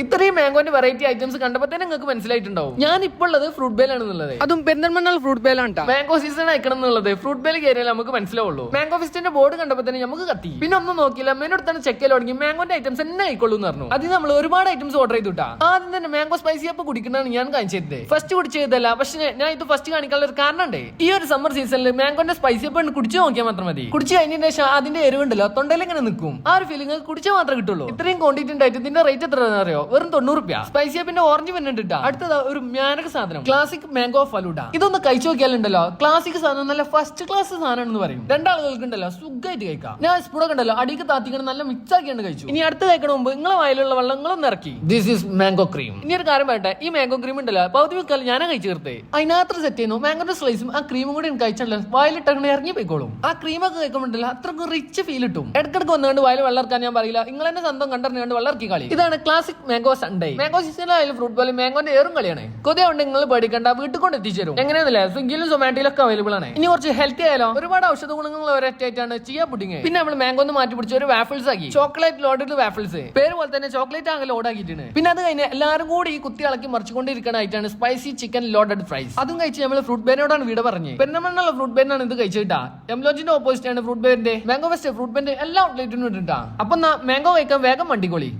ഇത്രയും മാംഗോന്റെ variety items കണ്ടപ്പോൾ തന്നെ നിങ്ങൾക്ക് മനസ്സിലായിട്ടുണ്ടാവും. ഞാൻ ഇപ്പോൾ ഉള്ളത് ഫ്രൂട്ട് ബേലാണെന്നുള്ളത്. അതും പെരിന്തൽമണ്ണ ഫ്രൂട്ട് ബേലാണ്. മാംഗോ സീസൺ അയക്കണം എന്നുള്ളത് ഫ്രൂട്ട് ബേൽ കയറിയാൽ നമുക്ക് മനസ്സിലാവുള്ളൂ. മാംഗോ ഫെസ്റ്റിന്റെ ബോർഡ് കണ്ടപ്പോൾ തന്നെ നമുക്ക് കത്തി. പിന്നെ ഒന്നും നോക്കിയില്ല, മെനടുത്താണ് ചെക്ക് ചെയ്ത് തുടങ്ങി മാംഗോന്റെ ഐറ്റംസ് തന്നെ ആയിക്കൊള്ളൂ എന്ന് പറഞ്ഞു. അതിന് നമ്മൾ ഒരുപാട് ഐറ്റംസ് ഓർഡർ ചെയ്തുട്ടാ. ആദ്യം തന്നെ മാംഗോ സ്പൈസി അപ്പ് കുടിക്കണമെന്ന് ഞാൻ കാണിച്ചത്. ഫസ്റ്റ് കുടിച്ചതല്ല, പക്ഷേ ഞാൻ ഇത് ഫസ്റ്റ് കാണിക്കാനുള്ള ഒരു കാരണം ഉണ്ട്. ഈ ഒരു സമ്മർ സീസണിൽ മാംഗോന്റെ സ്പൈസി അപ്പ് കുടിച്ചു നോക്കിയാൽ മാത്രം മതി. കുടിച്ചു കഴിഞ്ഞതിന് ശേഷം അതിന്റെ എരിവുണ്ടല്ലോ തൊണ്ടയിൽ ഇങ്ങനെ നിൽക്കും. ആ ഒരു ഫീലിംഗ് കുടിച്ചാൽ മാത്രമേ കിട്ടുള്ളൂ. ഇത്രയും ക്വാണ്ടിറ്റി ഉണ്ടായിട്ട് ഇതിന്റെ റേറ്റ് എത്ര അറിയോ? വെറും 90 രൂപ. സ്പൈസി അപ്പിന്റെ ഓറഞ്ച് വന്നിട്ടാ. അടുത്തത് ഒരു മാനക സാധനം, ക്ലാസിക് മാംഗോ ഫലൂഡ. ഇതൊന്ന് കഴിച്ചു നോക്കിയാലുണ്ടല്ലോ, ക്ലാസിക് സാധനം നല്ല ഫസ്റ്റ് ക്ലാസ് സാധനം എന്ന് പറയും. രണ്ടാളുകൾക്ക് ഉണ്ടല്ലോ സുഖമായിട്ട് കഴിക്കാം. ഞാൻ സ്പൂണൊക്കെ ഉണ്ടല്ലോ അടിക്ക് താത്തിക്കണം നല്ല മിക്സ് ആക്കിയാണ് കഴിച്ചു. ഇനി അടുത്ത് കഴിക്കണ മുമ്പ് നിങ്ങളെ വായിലുള്ള വെള്ളങ്ങളൊന്നും ഇറക്കി. This is mango cream. ഇനി ഒരു കാര്യം പറയട്ടെ, ഈ മാംഗോ ക്രീം ഉണ്ടല്ലോ പകുതി വെക്കാൽ ഞാനാ കഴിച്ചു തീർത്തേ. അതിനകത്ത് സെറ്റ് ചെയ്യുന്നു മാംഗോന്റെ സ്ലൈസും ആ ക്രീമും കൂടി കഴിച്ചല്ലോ വായിലിട്ടങ്ങനെ ഇറങ്ങി പോയിക്കോളും. ആ ക്രീമൊക്കെ കഴിക്കുമ്പോണ്ടല്ലോ അത്രക്കും റിച്ച് ഫീൽ കിട്ടും. ഇടക്കിടക്ക് വന്നുകൊണ്ട് വായിൽ വെള്ളർക്കാൻ ഞാൻ പറയില്ല, നിങ്ങൾ തന്നെ സ്വന്തം കണ്ടറിഞ്ഞുകൊണ്ട് വെള്ളർക്കി കളി. ഇതാണ് ക്ലാസിക് മാംഗോ സൺഡേ. മാംഗോ സീസണിലായാലും ഫ്രൂട്ട് പോലെ മാംഗോന്റെ ഏറും കളിയാണ്. കൊതിയുണ്ട് നിങ്ങൾ പേടിക്കണ്ട, വീട്ടിൽ കൊണ്ട് എത്തിച്ചേരും. എങ്ങനെയാണല്ലേ സ്വിഗ്ഗിയിലും സൊമാറ്റോയിലൊക്കെ അവൈലബിൾ ആണ്. ഇനി കുറച്ച് ഹെൽത്തി ആയാലോ, ഒരുപാട് ഔഷധ ഗുണങ്ങൾ ഒരൊറ്റയായിട്ടാണ് ചിയ പുഡിങ്. പിന്നെ നമ്മൾ മാംഗോ ഒന്ന് മാറ്റി പിടിച്ച ഒരു വാഫിൾസ് ആക്കി, ചോക്ലേറ്റ് ലോഡഡ് വാഫിൾസ്. പേര് പോലെ തന്നെ ചോക്ലേറ്റ് ആകെ ലോഡ് ആക്കിയിട്ടുണ്ട്. പിന്നെ അത് കഴിഞ്ഞ് എല്ലാവരും കൂടി ഈ കുത്തി ഇളക്കി മറിച്ചുകൊണ്ടിരിക്കണായിട്ടാണ് സ്പൈസി ചിക്കൻ ലോഡഡ് ഫ്രൈസ്. അതും കഴിച്ച് നമ്മൾ ഫ്രൂട്ട് ബേനോടാണ് വീട് പറഞ്ഞത്. പെരുന്നമണ്ണുള്ള ഫ്രൂട്ട് ബേനാണ് ഇത് കഴിച്ചിട്ടാ. എംലോജിന്റെ ഓപ്പോസിറ്റ് ആണ് ഫ്രൂട്ട് ബേന്റെ. മാംഗോ ഫെസ്റ്റ് ഫ്രൂട്ട് ബേന്റെ എല്ലാ ഔട്ട്ലെറ്റിനും ഇട്ടാ. അപ്പൊ മാംഗോ കഴിക്കാൻ വേഗം വണ്ടിക്കോളി.